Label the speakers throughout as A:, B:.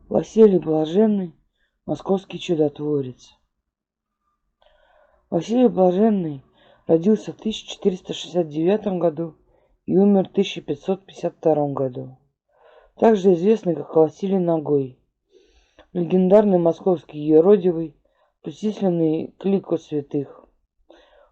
A: Василий Блаженный, московский чудотворец. Василий Блаженный родился в 1469 году и умер в 1552 году. Также известный как Василий Нагой, легендарный московский юродивый, причисленный к лику святых.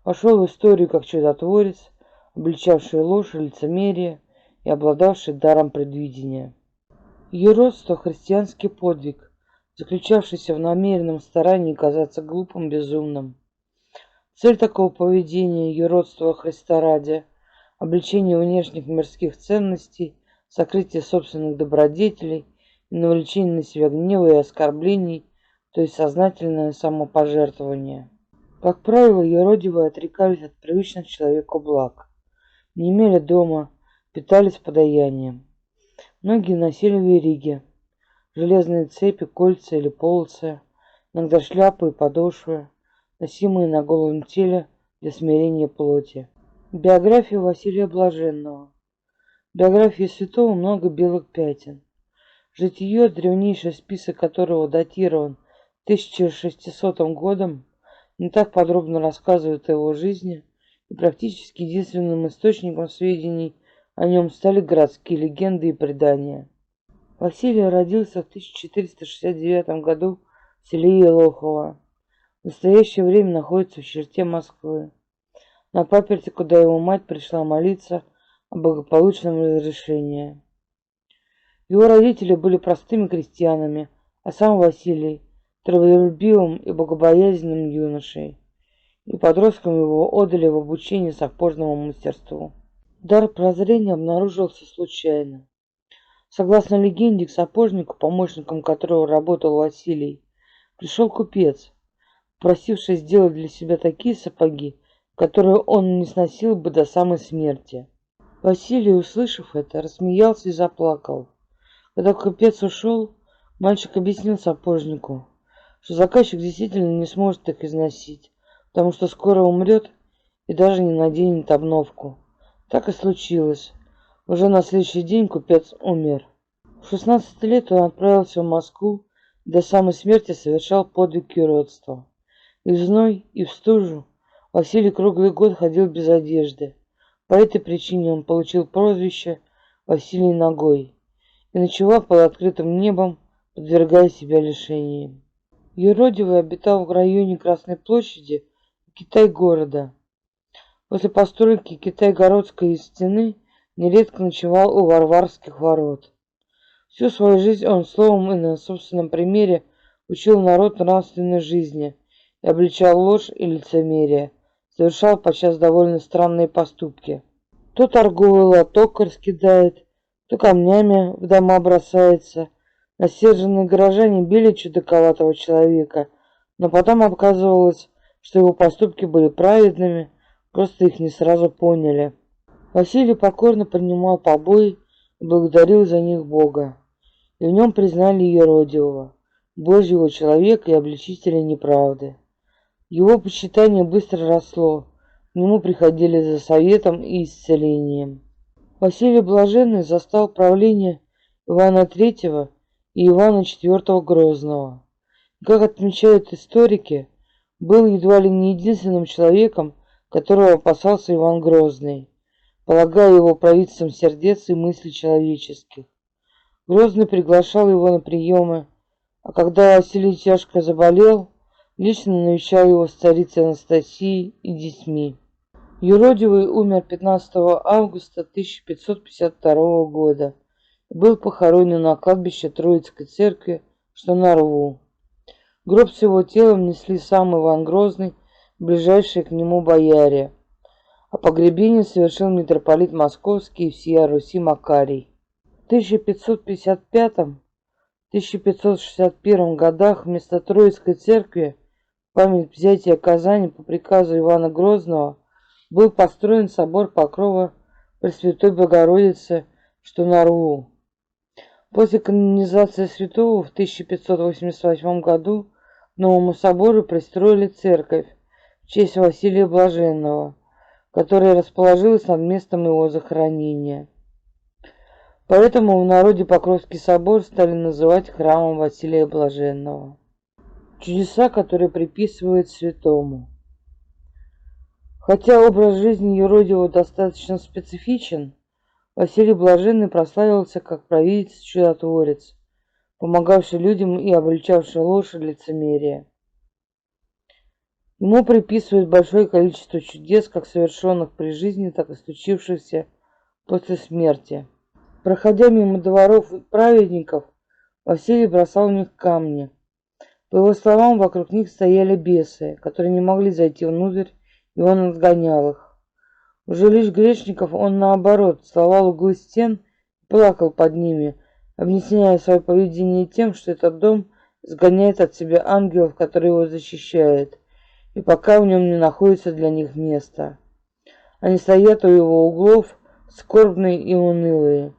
A: Вошел в историю как чудотворец, обличавший ложь и лицемерие и обладавший даром предвидения. Юродство – христианский подвиг, заключавшийся в намеренном старании казаться глупым, безумным. Цель такого поведения – юродство Христа ради, обличение внешних мирских ценностей, сокрытие собственных добродетелей и навлечение на себя гнева и оскорблений, то есть сознательное самопожертвование. Как правило, юродивые отрекались от привычных человеку благ, не имели дома, питались подаянием. Многие носили вериги, железные цепи, кольца или полосы, иногда шляпы и подошвы, носимые на голом теле для смирения плоти. Биография Василия Блаженного. В биографии святого много белых пятен. Житие, древнейший список которого датирован 1600 годом, не так подробно рассказывает о его жизни, и практически единственным источником сведений о нем стали городские легенды и предания. Василий родился в 1469 году в селе Елохово. В настоящее время находится в черте Москвы, на паперти, куда его мать пришла молиться о благополучном разрешении. Его родители были простыми крестьянами, а сам Василий – трудолюбивым и богобоязненным юношей, и подросткам его отдали в обучение сапожному мастерству. Дар прозрения обнаружился случайно. Согласно легенде, к сапожнику, помощником которого работал Василий, пришел купец, просивший сделать для себя такие сапоги, которые он не сносил бы до самой смерти. Василий, услышав это, рассмеялся и заплакал. Когда купец ушел, мальчик объяснил сапожнику, что заказчик действительно не сможет их износить, потому что скоро умрет и даже не наденет обновку. Так и случилось. Уже на следующий день купец умер. В 16 лет он отправился в Москву и до самой смерти совершал подвиг юродства. И в зной, и в стужу Василий круглый год ходил без одежды. По этой причине он получил прозвище Василий Нагой и ночевал под открытым небом, подвергая себя лишениям. Юродивый обитал в районе Красной площади, Китай-города. После постройки Китай-городской стены нередко ночевал у Варварских ворот. Всю свою жизнь он словом и на собственном примере учил народ нравственной жизни и обличал ложь и лицемерие, совершал подчас довольно странные поступки. То торговый лоток раскидает, то камнями в дома бросается. Рассерженные горожане били чудаковатого человека, но потом оказывалось, что его поступки были праведными, просто их не сразу поняли. Василий покорно принимал побои и благодарил за них Бога. И в нем признали юродивого, Божьего человека и обличителя неправды. Его почитание быстро росло, к нему приходили за советом и исцелением. Василий Блаженный застал правление Ивана III и Ивана IV Грозного. Как отмечают историки, был едва ли не единственным человеком, которого опасался Иван Грозный, полагая его провидцем сердец и мыслей человеческих. Грозный приглашал его на приемы, а когда Василий тяжко заболел, лично навещал его с царицей Анастасией и детьми. Юродивый умер 15 августа 1552 года и был похоронен на кладбище Троицкой церкви, что на Рву. Гроб с его телом несли сам Иван Грозный, ближайшие к нему бояре, а погребение совершил митрополит Московский и всея Руси Макарий. В 1555-1561 годах вместо Троицкой церкви в память взятия Казани по приказу Ивана Грозного был построен собор Покрова Пресвятой Богородицы, что на Рву. После канонизации святого в 1588 году к новому собору пристроили церковь в честь Василия Блаженного, которая расположилась над местом его захоронения. Поэтому в народе Покровский собор стали называть храмом Василия Блаженного. Чудеса, которые приписывают святому. Хотя образ жизни юродивого достаточно специфичен, Василий Блаженный прославился как провидец-чудотворец, помогавший людям и обличавший ложь и лицемерие. Ему приписывают большое количество чудес, как совершенных при жизни, так и случившихся после смерти. Проходя мимо дворов и праведников, Василий бросал в них камни. По его словам, вокруг них стояли бесы, которые не могли зайти внутрь, и он отгонял их. Уже лишь грешников он, наоборот, целовал углы стен и плакал под ними, объясняя свое поведение тем, что этот дом сгоняет от себя ангелов, которые его защищают, и пока в нем не находится для них места. Они стоят у его углов, скорбные и унылые.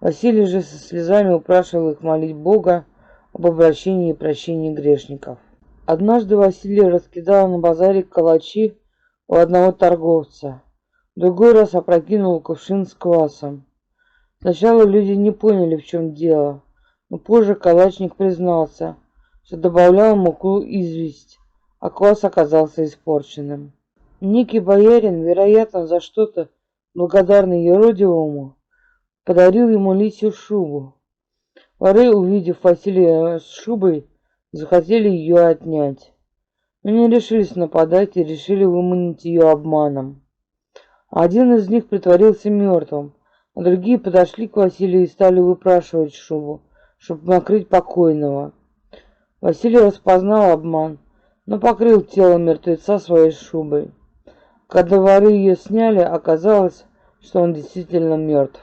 A: Василий же со слезами упрашивал их молить Бога об обращении и прощении грешников. Однажды Василий раскидал на базаре калачи у одного торговца. В другой раз опрокинул кувшин с квасом. Сначала люди не поняли, в чем дело, но позже калачник признался, что добавлял муку известь, а квас оказался испорченным. Некий боярин, вероятно, за что-то благодарный юродивому, подарил ему лисью шубу. Воры, увидев Василия с шубой, захотели ее отнять, но не решились нападать и решили выманить ее обманом. Один из них притворился мертвым, а другие подошли к Василию и стали выпрашивать шубу, чтобы накрыть покойного. Василий распознал обман, но покрыл тело мертвеца своей шубой. Когда воры ее сняли, оказалось, что он действительно мертв.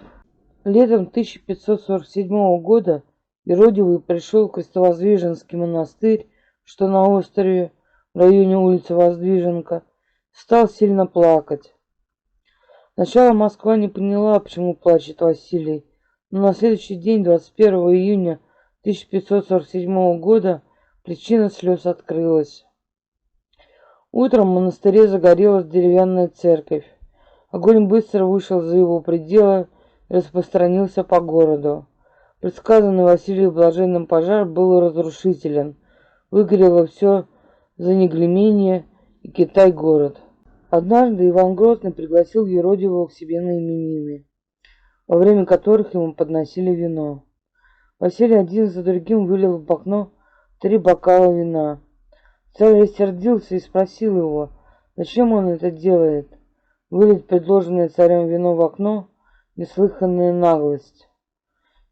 A: Летом 1547 года юродивый пришел в Крестовоздвиженский монастырь, что на острове, в районе улицы Воздвиженка, стал сильно плакать. Сначала Москва не поняла, почему плачет Василий, но на следующий день, 21 июня 1547 года, причина слез открылась. Утром в монастыре загорелась деревянная церковь. Огонь быстро вышел за его пределы и распространился по городу. Предсказанный Василию Блаженным пожар был разрушителен. Выгорело все за неглимение и Китай-город. Однажды Иван Грозный пригласил юродивого к себе на именины, во время которых ему подносили вино. Василий один за другим вылил в окно 3 бокала вина. Царь рассердился и спросил его, зачем он это делает. Вылить предложенное царем вино в окно — неслыханная наглость.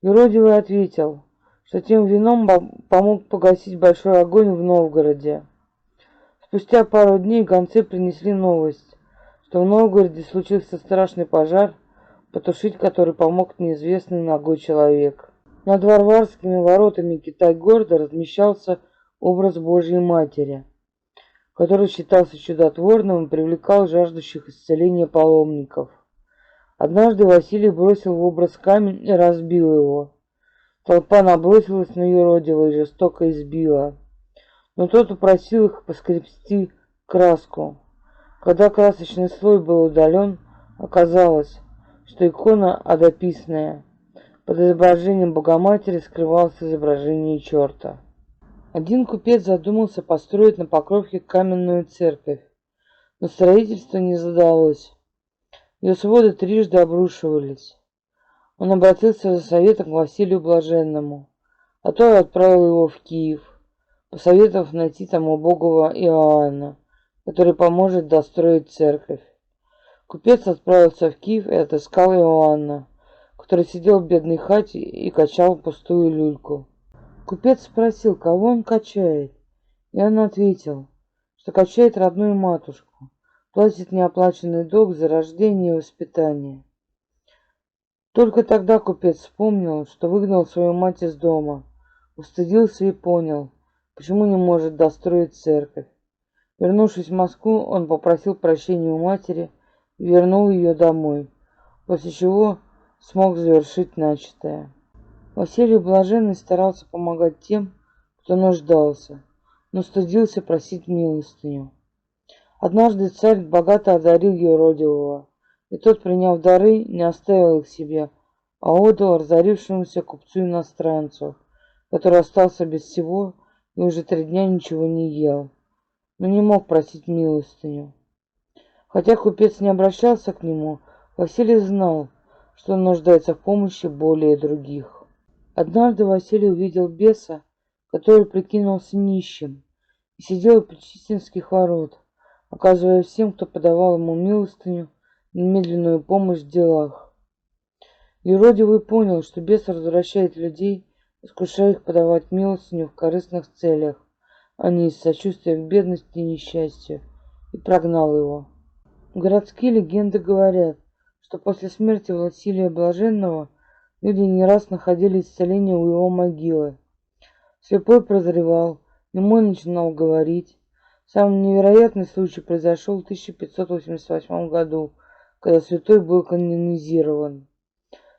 A: Юродивый ответил, что тем вином помог погасить большой огонь в Новгороде. Спустя пару дней гонцы принесли новость, что в Новгороде случился страшный пожар, потушить который помог неизвестный нагой человек. Над Варварскими воротами Китай-города размещался образ Божьей Матери, который считался чудотворным и привлекал жаждущих исцеления паломников. Однажды Василий бросил в образ камень и разбил его. Толпа набросилась на юродивого и жестоко избила. Но тот упросил их поскребсти краску. Когда красочный слой был удален, оказалось, что икона одописная. Под изображением Богоматери скрывалось изображение черта. Один купец задумался построить на Покровке каменную церковь, но строительство не задалось. Ее своды трижды обрушивались. Он обратился за советом к Василию Блаженному, а тот отправил его в Киев, посоветовав найти там убогого Иоанна, который поможет достроить церковь. Купец отправился в Киев и отыскал Иоанна, который сидел в бедной хате и качал пустую люльку. Купец спросил, кого он качает, и он ответил, что качает родную матушку, платит неоплаченный долг за рождение и воспитание. Только тогда купец вспомнил, что выгнал свою мать из дома, устыдился и понял, почему не может достроить церковь. Вернувшись в Москву, он попросил прощения у матери и вернул ее домой, после чего смог завершить начатое. Василий Блаженный старался помогать тем, кто нуждался, но стыдился просить милостыню. Однажды царь богато одарил юродивого, и тот, приняв дары, не оставил их себе, а отдал разорившемуся купцу-иностранцу, который остался без всего и уже 3 дня ничего не ел, но не мог просить милостыню. Хотя купец не обращался к нему, Василий знал, что он нуждается в помощи более других. Однажды Василий увидел беса, который прикинулся нищим, и сидел у Причистинских ворот, оказывая всем, кто подавал ему милостыню, немедленную помощь в делах. Юродивый понял, что бес развращает людей, искушая их подавать милостыню в корыстных целях, а не из сочувствия к бедности и несчастью, и прогнал его. Городские легенды говорят, что после смерти Василия Блаженного люди не раз находили исцеление у его могилы. Слепой прозревал, немой начинал говорить. Самый невероятный случай произошел в 1588 году, когда святой был канонизирован.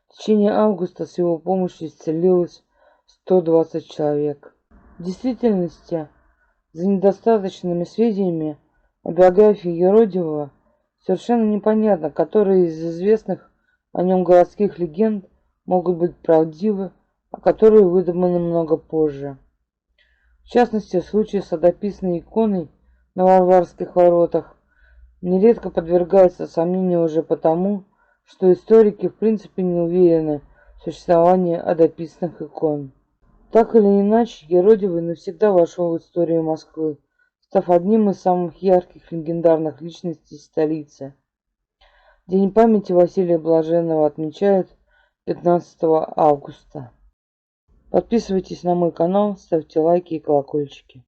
A: В течение августа с его помощью исцелилось 120 человек. В действительности, за недостаточными сведениями о биографии Еродивого, совершенно непонятно, которые из известных о нем городских легенд могут быть правдивы, а которые выдуманы много позже. В частности, случай с одописной иконой на Варварских воротах нередко подвергается сомнению уже потому, что историки в принципе не уверены в существовании одописных икон. Так или иначе, Еродивый навсегда вошел в историю Москвы, став одним из самых ярких легендарных личностей столицы. День памяти Василия Блаженного отмечают 15 августа. Подписывайтесь на мой канал, ставьте лайки и колокольчики.